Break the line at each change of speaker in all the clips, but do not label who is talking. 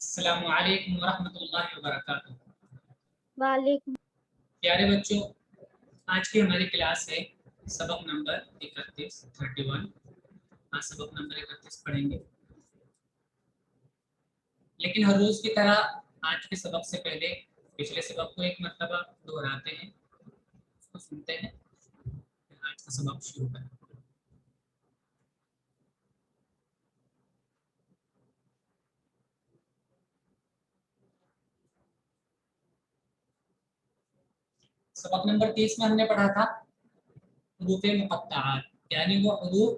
अस्सलामु अलैकुम वरहमतुल्लाहि वबरकातुहू।
वालेकुम।
प्यारे बच्चों, आज की हमारी क्लास है सबक नंबर 31 आज सबक नंबर 31 पढ़ेंगे। लेकिन हर रोज की तरह आज के सबक से पहले पिछले सबक को एक मरतबा दोहराते हैं, उसको सुनते हैं, फिर आज का सबक शुरू करें। सबक नंबर 30 में हमने पढ़ा था हुरूफ़े मुक़त्तआत, यानी वो हुरूफ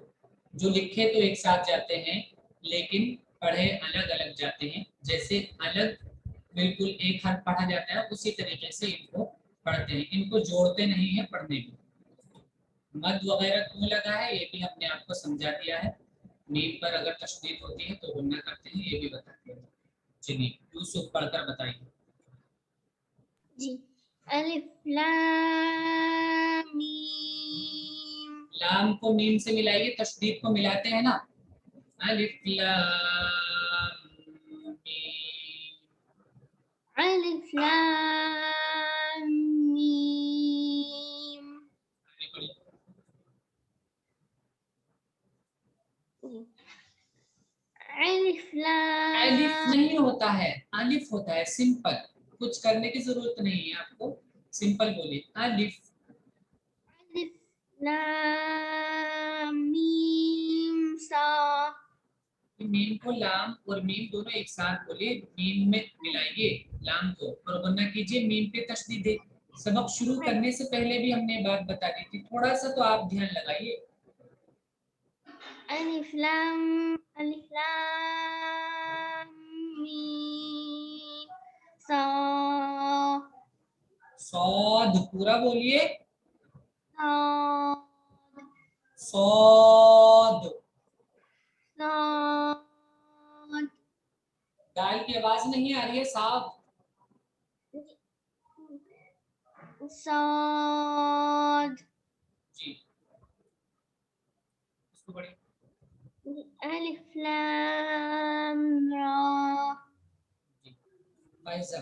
जो लिखे तो एक साथ जाते हैं लेकिन पढ़े अलग अलग जाते हैं। जैसे अलग बिल्कुल एक हर्फ पढ़ा जाता है उसी तरीके से इनको पढ़ते हैं, इनको जोड़ते नहीं है पढ़ने में। मद वगैरह क्यों लगा है ये भी हमने आपको समझा दिया है। नींद पर अगर तशदीद होती है तो गुन्ना करते हैं, ये भी बता दिया। चलिए यूसुफ पढ़कर बताइए।
जी, अलिफ लाम मीम।
लाम को मीम से मिलाइए, तशदीद को मिलाते हैं ना। अलिफ लाम मीम।
अलिफ लाम मीम। अलिफ
अलिफ
लाम।
नहीं होता है, अलिफ होता है। सिंपल, कुछ करने की जरूरत नहीं है आपको, सिंपल बोलिए अलिफ।
अलिफ लाम मीम सा।
मीम को लाम और मीम दोनों एक साथ बोलिए, मीम में मिलाइए लाम को और वरना कीजिए मीम पे तशदीद दे। सबक शुरू करने से पहले भी हमने बात बता दी थी, थोड़ा सा तो आप ध्यान लगाइए।
अलिफ लाम मीम सा।
सौद पूरा बोलिए,
सौद।
सौद।
सौद।
दाल की आवाज नहीं आ रही है साहब।
सौद।
जी इसको पढ़िए।
अलिफ लाम रा।
जी फाइजा।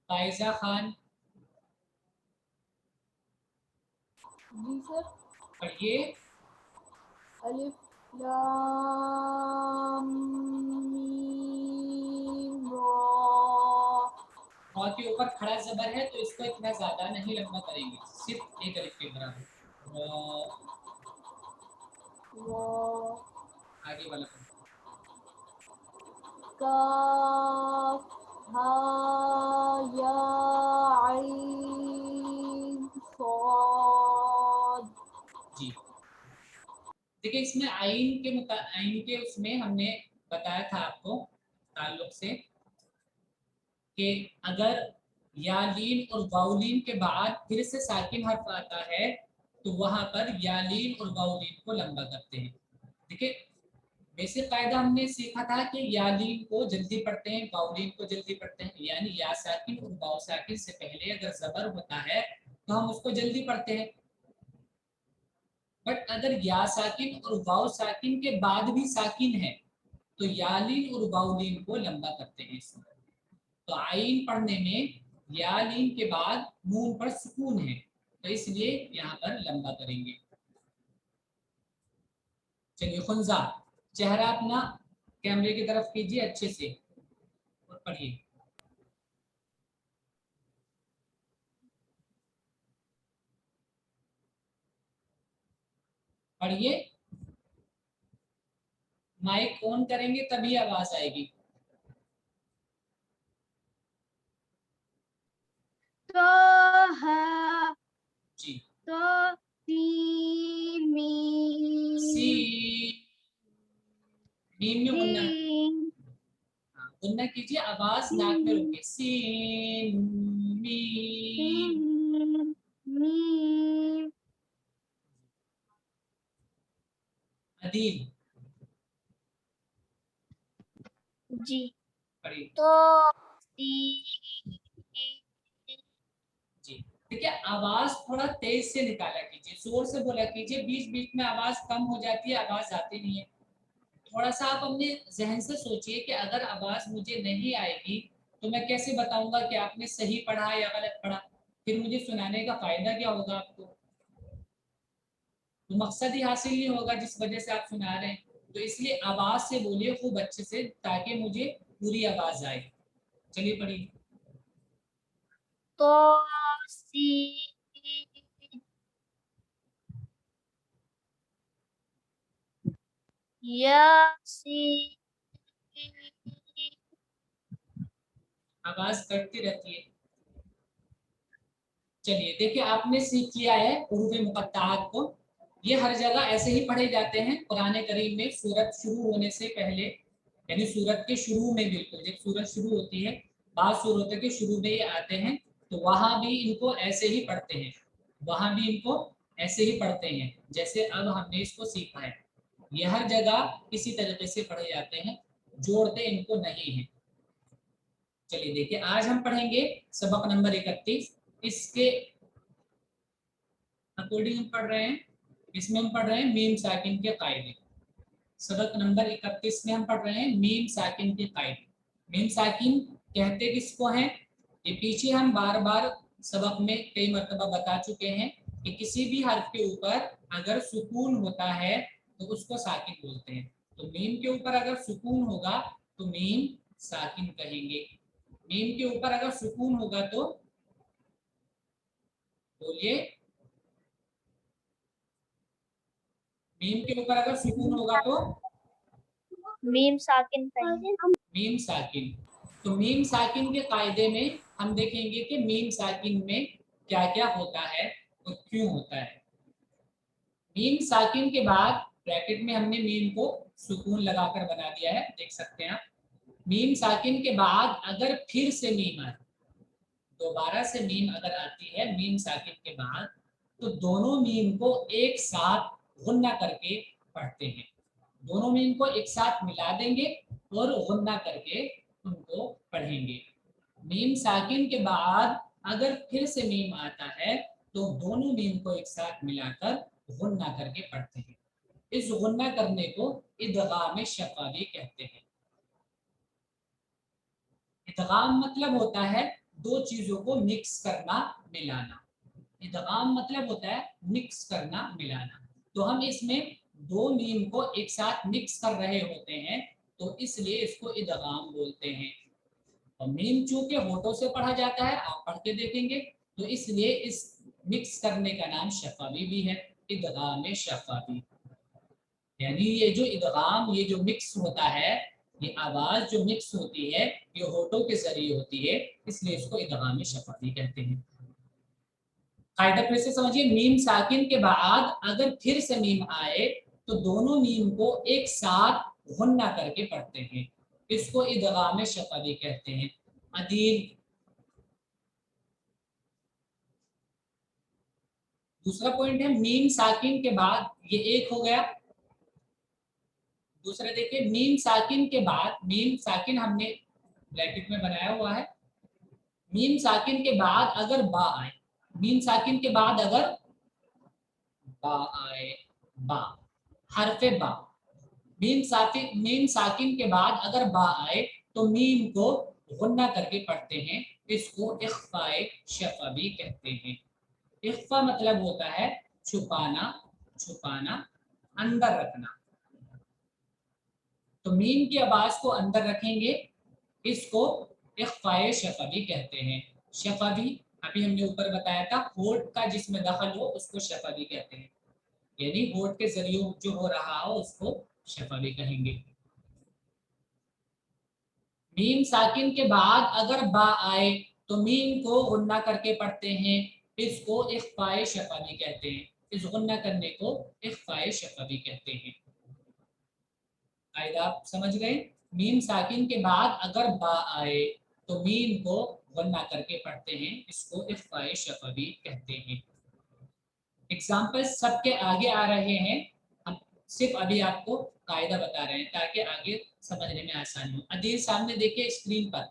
फाइजा खान
जी सर।
पढ़िए।
अलिफ लाम मीम रा।
रॉ के ऊपर खड़ा जबर है तो इसको इतना ज्यादा नहीं लंबा करेंगे, सिर्फ एक अलिफ के बराबर। आगे वाला
काफ हा या आइन सॉद।
जी देखिए इसमें आइन के उसमें हमने बताया था आपको ताल्लुक से कि अगर यालीन और वाउलीन के बाद फिर से साकिन हर्फ आता है तो वहां पर यालीन और वाउलीन को लंबा करते हैं। देखिए बेसिक कायदा हमने सीखा था कि यालीन को जल्दी पढ़ते हैं, वाउलीन को जल्दी पढ़ते हैं, यानी या साकिन और वाउ साकिन से पहले अगर जबर होता है तो हम उसको जल्दी पढ़ते हैं। बट अगर या साकिन और वाउ साकिन के बाद भी साकिन है तो यालीन और वाउलीन को लंबा करते हैं। तो आइन पढ़ने में यालीन के बाद नून पर सुकून है तो इसलिए यहाँ पर लंबा करेंगे। चलिए खुंजा, चेहरा अपना कैमरे की तरफ कीजिए अच्छे से और पढ़िए। पढ़िए, माइक ऑन करेंगे तभी आवाज आएगी।
तोहा।
जी
तो मीम।
सी मीम में गुन्ना, गुन्ना कीजिए, आवाज नाक में रोके। Scene meme. अदील
जी
पढ़िए।
तो
जी देखिए आवाज थोड़ा तेज से निकाला कीजिए, जोर से बोला कीजिए, बीच बीच में आवाज कम हो जाती है, आवाज आती नहीं है। थोड़ा सा आप अपने जहन से सोचिए कि अगर आवाज मुझे नहीं आएगी तो मैं कैसे बताऊंगा कि आपने सही पढ़ा या गलत पढ़ा, फिर मुझे सुनाने का फायदा क्या होगा आपको, तो मकसद ही हासिल नहीं होगा जिस वजह से आप सुना रहे हैं। तो इसलिए आवाज से बोलिए खूब अच्छे से ताकि मुझे पूरी आवाज आए। चलिए पढ़िए।
طاسين ياسين
आवाज कटती रहती है। चलिए देखिए आपने सीख लिया है हुरूफ मुक़त्तआत को, ये हर जगह ऐसे ही पढ़े जाते हैं। कुरान करीम में सूरत शुरू होने से पहले, यानी सूरत के शुरू में, बिल्कुल जब सूरत शुरू होती है, बाद सूरतों के शुरू में ये आते हैं, तो वहां भी इनको ऐसे ही पढ़ते हैं, वहां भी इनको ऐसे ही पढ़ते हैं जैसे अब हमने इसको सीखा है। ये हर जगह इसी तरीके से पढ़े जाते हैं, जोड़ते इनको नहीं है। चलिए देखिए आज हम पढ़ेंगे सबक नंबर 31। इसके अकॉर्डिंग हम पढ़ रहे हैं, इसमें हम पढ़ रहे हैं मीम साकिन के कायदे। सबक नंबर 31 में हम पढ़ रहे हैं मीम साकिन के कायदे। मीम साकिन कहते किसको हैं, ये पीछे हम बार बार सबक में कई मरतबा बता चुके हैं कि किसी भी हर्फ के ऊपर अगर सुकून होता है तो उसको साकिन बोलते हैं। तो मीम के ऊपर अगर सुकून होगा तो मीम साकिन कहेंगे। मीम के ऊपर अगर सुकून होगा तो बोलिए, मीम के ऊपर अगर सुकून होगा तो
मीम साकिन कहेंगे।
मीम साकिन। तो मीम साकिन के कायदे में हम देखेंगे कि मीम साकिन में क्या क्या होता है और क्यों होता है। मीम साकिन के बाद ब्रैकेट में हमने मीम को सुकून लगाकर बना दिया है, देख सकते हैं आप। मीम साकिन के बाद अगर फिर से मीम आए, दोबारा से मीम अगर आती है मीम साकिन के बाद, तो दोनों मीम को एक साथ गुन्ना करके पढ़ते हैं। दोनों मीम को एक साथ मिला देंगे और गुन्ना करके उनको पढ़ेंगे। मीम साकिन के बाद अगर फिर से मीम आता है तो दोनों मीम को एक साथ मिलाकर गुन्ना करके पढ़ते हैं। इस गुन्ना करने को इदगाम शफवी कहते हैं। इदगाम मतलब होता है दो चीजों को मिक्स करना, मिलाना। इदगाम मतलब होता है मिक्स करना, मिलाना। तो हम इसमें दो मीम को एक साथ मिक्स कर रहे होते हैं, तो इसलिए इसको इदगाम बोलते हैं। और मीम चूंकि होठों से पढ़ा जाता है, आप पढ़ के देखेंगे, तो इसलिए इस मिक्स करने का नाम शफवी भी है, इदगाम शफवी। यानी ये जो इदगाम, ये जो मिक्स होता है, ये आवाज जो मिक्स होती है ये होठों के जरिए होती है, इसलिए इसको इदगाम शफवी कहते हैं। कायदा फिर से समझिए, मीम साकिन के बाद अगर फिर से मीम आए तो दोनों मीम को एक साथ गुन्ना करके पढ़ते हैं, इसको इदगाम शफवी कहते हैं। अदील, दूसरा पॉइंट है मीम साकिन के बाद, ये एक हो गया। दूसरा देखिए मीम साकिन के बाद, मीम साकिन हमने ब्रैकेट में बनाया हुआ है, मीम साकिन के बाद अगर बा आए, मीम साकिन के बाद अगर बा आए, बा, हरफे बा, मीम साकिन के बाद अगर बा आए तो मीम को गुन्ना करके पढ़ते हैं, इसको इख्फाए शफवी कहते हैं। इख्फा मतलब होता है छुपाना, छुपाना, अंदर रखना। तो मीम की आवाज को अंदर रखेंगे, इसको इख्फाए शफवी कहते हैं। शफवी अभी हमने ऊपर बताया था, होठ का जिसमें दखल हो उसको शफवी कहते हैं, यानी होठ के जरिए जो हो रहा हो उसको शफवी कहेंगे। मीम साकिन के बाद अगर बा आए तो मीम को गुन्ना करके पढ़ते हैं, इसको इख्फाए शफवी कहते हैं। इस गुन्ना करने को इख्फाए शफवी कहते हैं। कायदा आप समझ गए। मीम साकिन के बाद अगर बा आए तो मीम को गुन्ना करके पढ़ते हैं, इसको इख्फाए शफवी कहते हैं। एग्जाम्पल सबके आगे आ रहे हैं, हम सिर्फ अभी आपको कायदा बता रहे हैं ताकि आगे समझने में आसानी हो। अदील सामने देखिए स्क्रीन पर,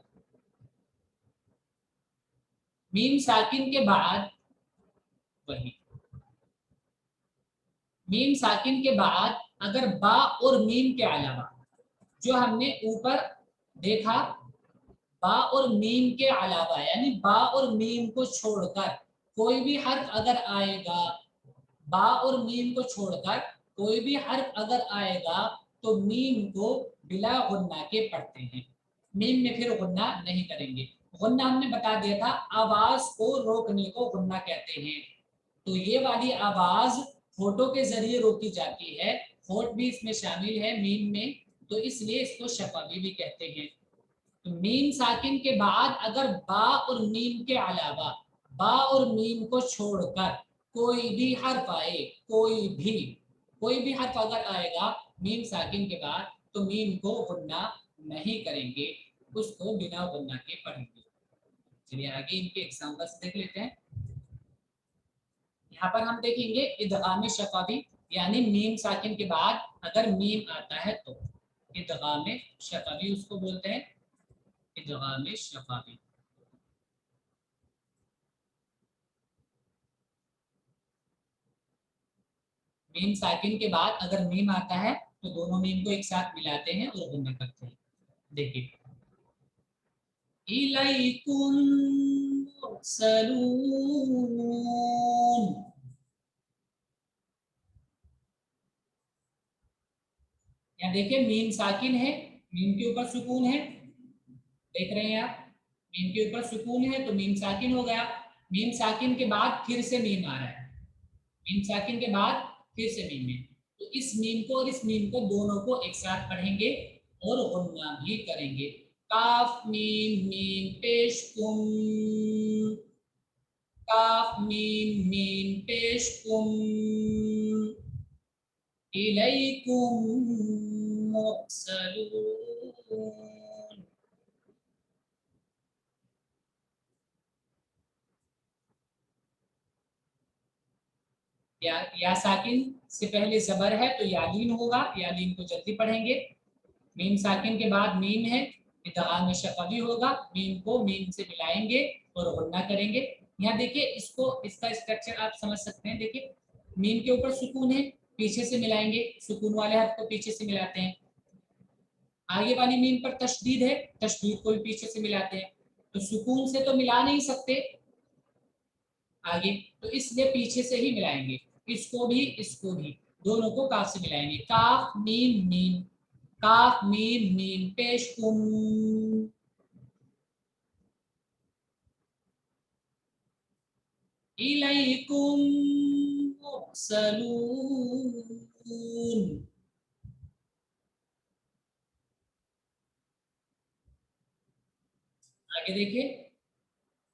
मीम साकिन के बाद वही। मीम साकिन के बाद अगर बा और मीम के अलावा, जो हमने ऊपर देखा, बा और मीम के अलावा यानी बा और मीम को छोड़कर कोई भी हर्फ अगर आएगा, बा और मीम को छोड़कर कोई भी हर्फ अगर आएगा तो मीम को बिला गुन्ना के पढ़ते हैं। मीम में फिर गुन्ना नहीं करेंगे। गुन्ना हमने बता दिया था, आवाज को रोकने को गुन्ना कहते हैं। तो ये वाली आवाज होठों के जरिए रोकी जाती है, होठ भी इसमें शामिल है मीम में, तो इसलिए इसको शफवी भी कहते हैं। तो मीम साकिन के बाद अगर बा और मीम के अलावा, बा और मीम को छोड़कर कोई भी हर्फ आए, कोई भी हर्फ अगर आएगा मीम साकिन के बाद, तो मीम को गुन्ना नहीं करेंगे, उसको बिना गुन्ना के पढ़ेंगे। चलिए आगे इनके एग्जांपल्स देख लेते हैं। यहाँ पर हम देखेंगे इदगाम शफवी, यानी मीम साकिन के बाद अगर मीम आता है तो इदगाम शफवी उसको बोलते हैं, इदगाम शफवी। मीम साकिन के बाद अगर मीम आता है तो दोनों मीम को एक साथ मिलाते हैं और गुन्ना करते हैं। देखिए, इलैकुम मुरसलून, यहाँ देखिए मीम साकिन है, मीम के ऊपर सुकून है, देख रहे हैं आप, मीम के ऊपर सुकून है तो मीम साकिन हो गया। मीम साकिन के बाद फिर से मीम आ रहा है, मीम साकिन के बाद फिर से मीम है, तो इस मीम को और इस मीम को दोनों को एक साथ पढ़ेंगे और गुन्ना भी करेंगे। काफ मीम मीम पेश कुम, काफ मीम मीम पेश कुम, इलैकुम मुरसलून। या साकिन से पहले जबर है तो यालीन होगा, यालीन को जल्दी पढ़ेंगे। मीम साकिन के बाद मीम है, इदगाम शफवी होगा, मीम को मीम से मिलाएंगे और गुन्ना करेंगे। यहाँ देखिए इसको, इसका स्ट्रक्चर आप समझ सकते हैं। देखिए मीम के ऊपर सुकून है, पीछे से मिलाएंगे, सुकून वाले हर्फ को पीछे से मिलाते हैं। आगे वाली मीम पर तशदीद है, तशदीद को भी पीछे से मिलाते हैं, तो सुकून से तो मिला नहीं सकते आगे, तो इसलिए पीछे से ही मिलाएंगे, इसको भी दोनों को काफ से मिलाएंगे। काफ मीम मीम, काफ मीम मीम पेश कुम, इलैकुम मुरसलून। आगे देखिए,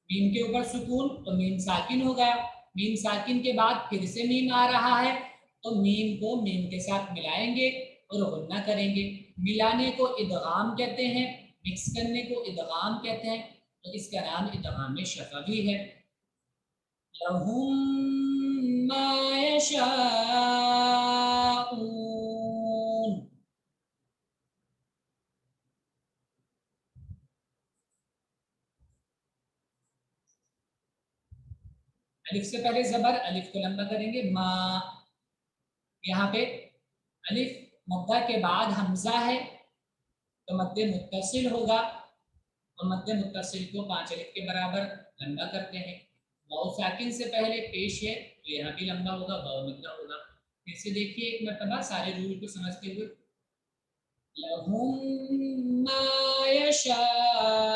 मीम के ऊपर सुकून तो मीम साकिन हो गया, मीम साकिन के बाद फिर से मीम आ रहा है तो मीम को मीम के साथ मिलाएंगे और गुन्ना करेंगे। मिलाने को इदगाम कहते हैं, मिक्स करने को इदगाम कहते हैं, तो इसका नाम इदगाम शफवी है। लहुम मा यशाऊन, अलिफ से पहले जबर, अलिफ को लंबा करेंगे, मा, यहाँ पे अलिफ मुद्दा के बाद हमजा है तो मद्दे मुत्तसिल होगा, और मद्दे मुत्तसिल को 5 अलिफ के बराबर लंबा करते हैं। वाव साकिन से पहले पेश है तो यहाँ भी लंबा होगा, वाव मद्दा होगा। फिर से देखिए एक मरतबा सारे रूल को समझते हुए, लहुम मा यशाऊन,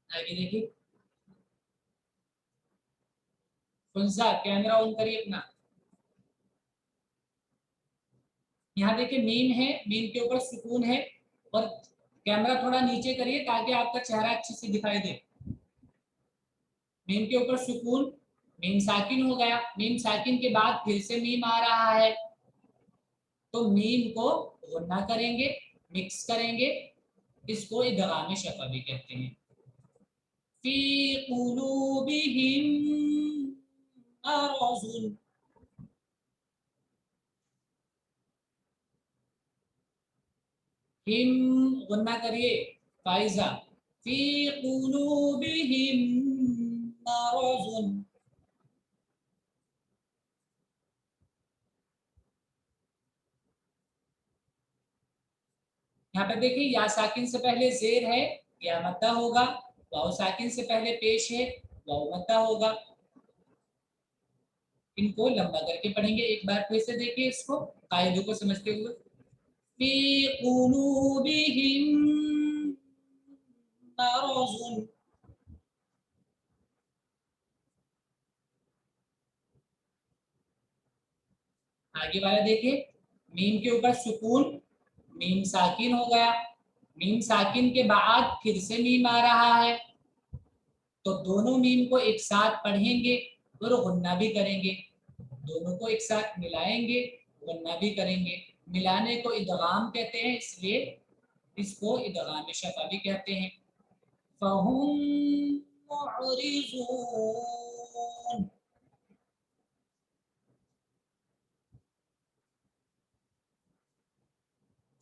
आगे देखिए, फुलजा कैमरा ऑन करिए अपना। यहाँ देखिए मीम है, मीम के ऊपर सुकून है, और कैमरा थोड़ा नीचे करिए ताकि आपका चेहरा अच्छे से दिखाई दे। मीम के ऊपर सुकून, मीम साकिन हो गया, मीम साकिन के बाद फिर से मीम आ रहा है तो मीम को गुन्ना करेंगे, मिक्स करेंगे, इसको इदगाम शफवी कहते हैं। फी कुलूबिहिम मरज़ुन, हिम गुन्ना करिए फाइजा, फी कुलूबिहिम मरज़ुन। यहाँ पे देखिए या साकिन से पहले जेर है, या मद्दा होगा। वाव साकिन से पहले पेश है, वाव मद्दा होगा। इनको लंबा करके पढ़ेंगे। एक बार फिर से देखिए इसको कायदों को समझते हुए। फी कुलूबिहिम मरज़ुन। आगे वाला देखिए, मीम के ऊपर सुकून, मीम साकिन हो गया। मीम साकिन के बाद फिर से मीम आ रहा है, तो दोनों मीम को एक साथ पढ़ेंगे और गुन्ना भी करेंगे। दोनों को एक साथ मिलाएंगे, गुन्ना भी करेंगे। मिलाने को इदगाम कहते हैं, इसलिए इसको इदगाम शफा भी कहते हैं। फहुम मुअरिज़ून।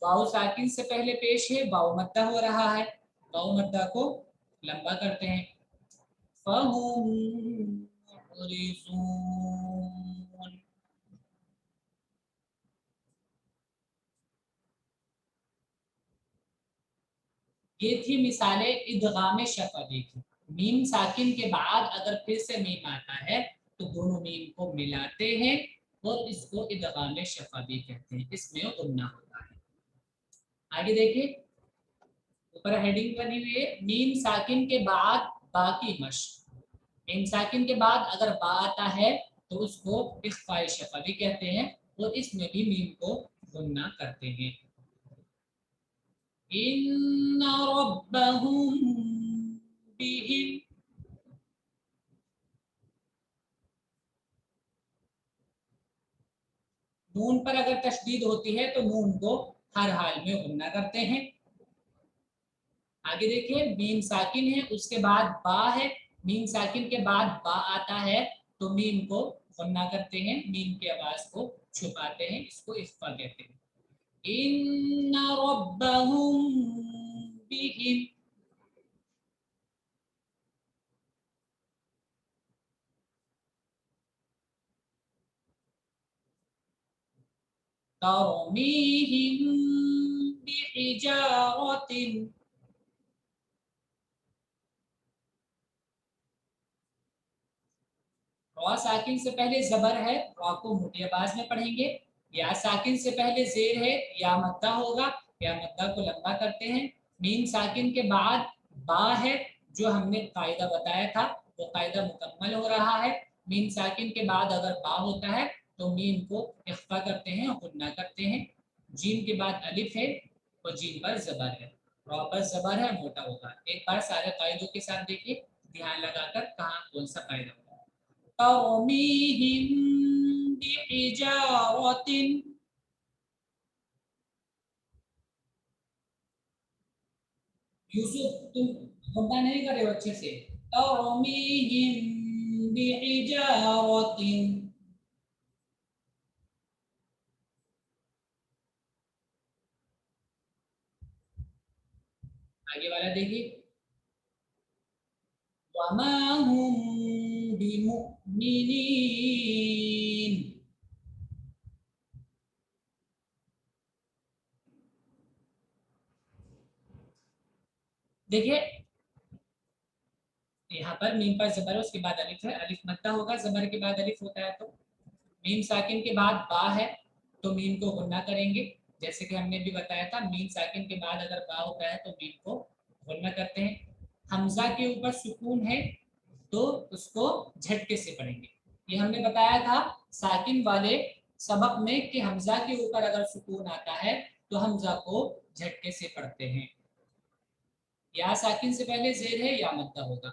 वाव साकिन से पहले पेश है, वाव मद्दा हो रहा है। वाव मद्दा को लंबा करते हैं। फहुम मुअरिज़ून। ये थी मिसालें इदगाम शफवी की। मीम साकिन के बाद अगर फिर से मीम आता है तो दोनों मीम को मिलाते हैं और इसको इदगाम शफवी कहते हैं, इसमें गुन्ना होता है। आगे देखिए, ऊपर हेडिंग बनी हुई है, मीम साकिन के बाद बा की मश्क। मीम साकिन के बाद अगर बा आता है तो उसको इख्फाए शफवी कहते हैं और इसमें भी मीम को गुन्ना करते हैं। इन्ना रब्बहुम बिहिम। नून पर अगर तशदीद होती है तो नून को हर हाल में गुन्ना करते हैं। आगे देखिए, मीम साकिन है, उसके बाद बा है। मीम साकिन के बाद बा आता है तो मीम को गुन्ना करते हैं, मीम की आवाज को छुपाते हैं, इसको इख्फा कहते हैं। इन्ना रब्बहुम बिहिम। तरमीहिम बिहिजारतिन। रॉ साकिन से पहले जबर है, रॉ को मोटी आवाज में पढ़ेंगे। या साकिन से पहले जेर है, या मद्दा होगा, या मद्दा को लंबा करते हैं। मीम साकिन के बाद बा है, जो हमने कायदा बताया था वो कायदा मुकम्मल हो रहा है। मीम साकिन के बाद अगर बा होता है तो मीम को इख्फा करते हैं और गुन्ना करते हैं। जीम के बाद अलिफ है और जीम पर जबर है। रॉ पर जबर है, मोटा होगा। एक बार सारे कायदों के साथ देखिए, ध्यान लगाकर कहाँ कौन सा कायदा होगा। तरमीहिम बिहिजारतिन। यूसुफ तुम गड्ढा नहीं कर रहे हो अच्छे से। तरमीहिम बिहिजारतिन। आगे वाला देखिए, वमा हुम बिमुमिनीन। देखिए यहाँ पर मीम पर जबर है, उसके बाद अलिफ है, अलिफ मद्दा होगा, जबर के बाद अलिफ होता है तो। मीम साकिन के बाद बा है तो मीम को गुन्ना करेंगे, जैसे कि हमने भी बताया था। मीम साकिन के बाद अगर बा होता है तो मीम को गुन्ना करते हैं। हमजा के ऊपर सुकून है तो उसको झटके से पढ़ेंगे। ये हमने बताया था साकिन वाले सबक में कि हमजा के ऊपर अगर सुकून आता है तो हमजा को झटके से पढ़ते हैं। या साकिन से पहले जेर है, या मद्दा होगा।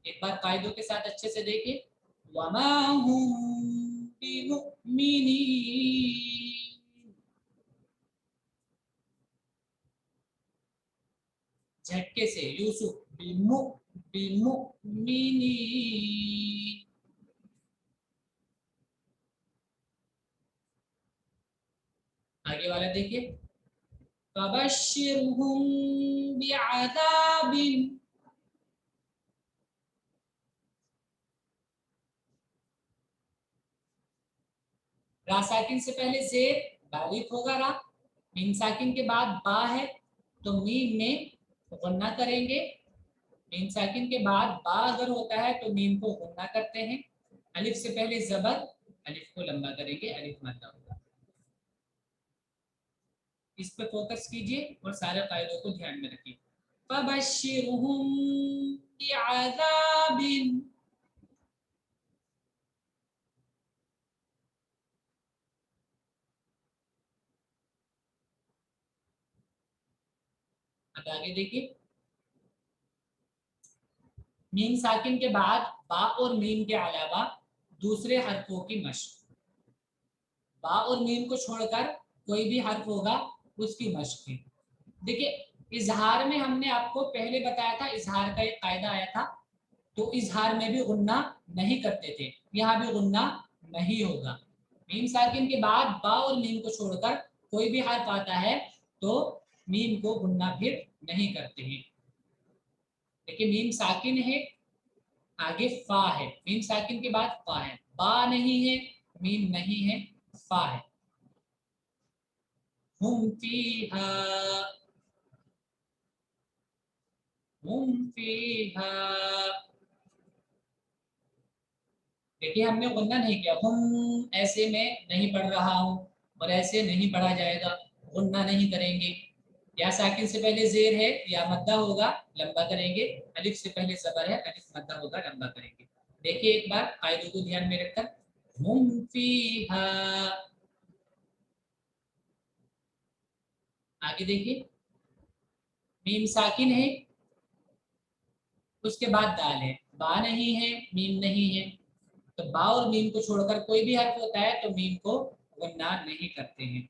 एक बार कायदों के साथ अच्छे से देखिए, वमा हुम बिमुमिनीन। झटके से यूसुफ बिमुमिनीन। आगे वाला देखिए, फबश्शिरहुम बिअज़ाबिन, रा साकिन से पहले जेर बारीक होगा रा, मीम साकिन के बाद बा है तो मीम में गुन्ना करेंगे, मीम साकिन के बाद बा अगर होता है तो मीम को गुन्ना करते हैं, अलिफ से पहले जबर, अलिफ को लंबा करेंगे, अलिफ मद्दा होगा। इस पे फोकस कीजिए और सारे कायदों को ध्यान में रखिए। फबश्शिरहुम बिअज़ाबिन, अब आगे देखिए, मीम साकिन के बाद बा और मीम के अलावा दूसरे हरफों की मश्क, बा और मीम को छोड़कर कोई भी हर्फ होगा उसकी मश्क है। देखिए इजहार में हमने आपको पहले बताया था, इजहार का एक कायदा आया था, तो इजहार में भी गुन्ना नहीं करते थे, यहाँ भी गुन्ना नहीं होगा। मीम साकिन के बाद बा और मीम को छोड़कर कोई भी हर्फ आता है तो मीम को गुन्ना फिर नहीं करते हैं। देखिए मीम साकिन है, आगे फा है, मीम साकिन के बाद फा है, बा नहीं है, मीम नहीं है, फा है। हुम फीहा, हुम फीहा, देखिए हमने गुन्ना नहीं किया, हम ऐसे में नहीं पढ़ रहा हूं और ऐसे नहीं पढ़ा जाएगा, गुन्ना नहीं करेंगे। या साकिन से पहले जेर है या मद्दा होगा, लंबा करेंगे, अलिफ से पहले जबर है, अलिफ मद्दा होगा, लंबा करेंगे। देखिए एक बार कायदों को ध्यान में रखकर, हम फीहा, आगे देखिए, मीम साकिन है, उसके बाद दाल है, बा नहीं है, मीम नहीं है, तो बा और मीम को छोड़कर कोई भी हर्फ होता है तो मीम को गुन्ना नहीं करते हैं।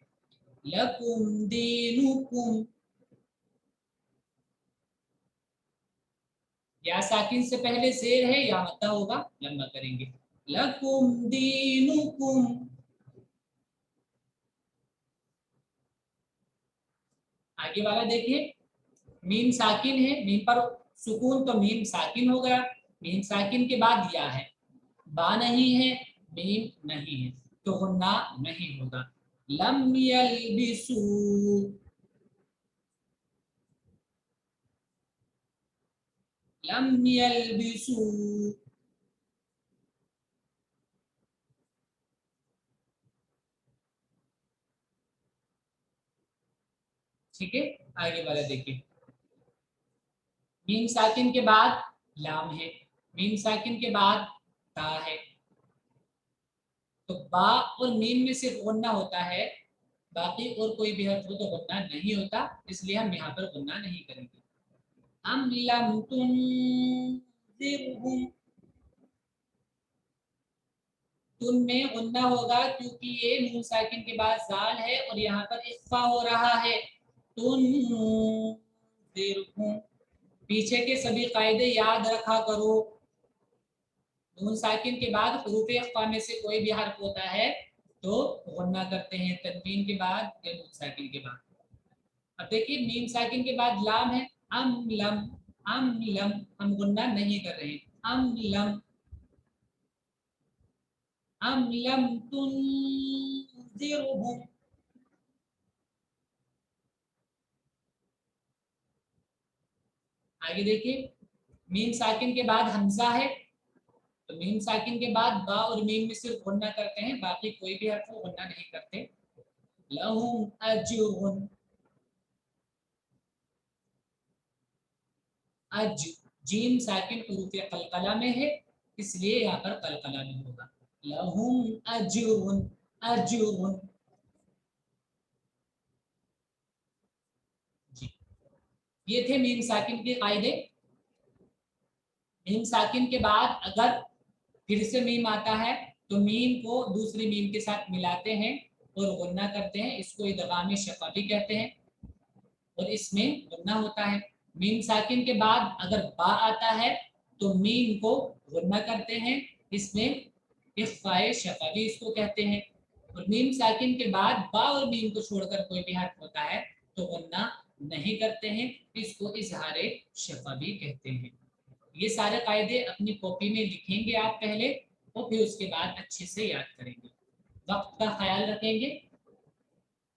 लकुम दीनुकुम, या साकिन से पहले जेर है या मद्दा होगा, लंबा करेंगे, लकुम दीनुकुम। आगे वाला देखिए, मीम साकिन है, मीम पर सुकून तो मीम साकिन हो गया, मीम साकिन के बाद या है, बा नहीं है, मीम नहीं है, तो गुन्ना नहीं होगा। लम यलबिसू, लम यलबिसू, ठीक है। आगे वाला देखिए, मीम साकिन के बाद लाम है, मीम साकिन के बाद ता है, तो बा और मीम में सिर्फ गुन्ना होता है, बाकी और कोई भी हर्फ हो तो गुन्ना नहीं होता, इसलिए हम यहाँ पर गुन्ना नहीं करेंगे। अम लम तुनज़िरहुम, तुन में गुन्ना होगा क्योंकि ये नून साकिन के बाद जाल है और यहाँ पर इख्फा हो रहा है। तुनज़िरहुम, पीछे के सभी कायदे याद रखा करो, नून साकिन के बाद हुरूफ इख्फा में से कोई भी हर्फ होता है तो गुन्ना करते हैं, तनवीन के बाद या नून साकिन के बाद। अब देखिए मीम साकिन के बाद लाम है, अम लम, अम लम, हम गुन्ना नहीं कर रहे हैं, अम लम, अम लम तुनज़िरहुम। आगे देखिए, मीम साकिन के बाद हमजा है, तो मीम साकिन के बाद बा और मीम में सिर्फ गुन्ना करते हैं, बाकी कोई भी हर्फ को गुन्ना नहीं करते। लहुम अज्रुन, अज, जीम साकिन हुरूफ कलकला में है, इसलिए यहाँ पर कलकला नहीं होगा। लहुम अज्रुन, अज्रुन, जी। ये थे मीम साकिन के कायदे। मीम साकिन के बाद अगर फिर से मीम आता है तो मीम को दूसरी मीम के साथ मिलाते हैं और गुन्ना करते हैं, इसको इदगाम शफवी कहते हैं और इसमें गुन्ना होता है। मीम साकिन के बाद अगर बा आता है तो मीम को गुन्ना करते हैं, इसमें इख्फाए शफवी इसको कहते हैं। और मीम साकिन के बाद बा और मीम को छोड़कर कोई भी हर्फ होता है تو غنہ نہیں کرتے ہیں، اس کو اظہار شفا بھی کہتے ہیں۔ یہ سارے قاعدے اپنی کاپی میں لکھیں گے آپ پہلے، اور پھر اس کے بعد اچھے سے یاد کریں گے۔ وقت کا خیال رکھیں گے۔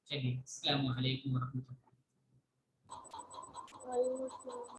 چلیے، السلام علیکم ورحمۃ اللہ۔
وعلیکم السلام۔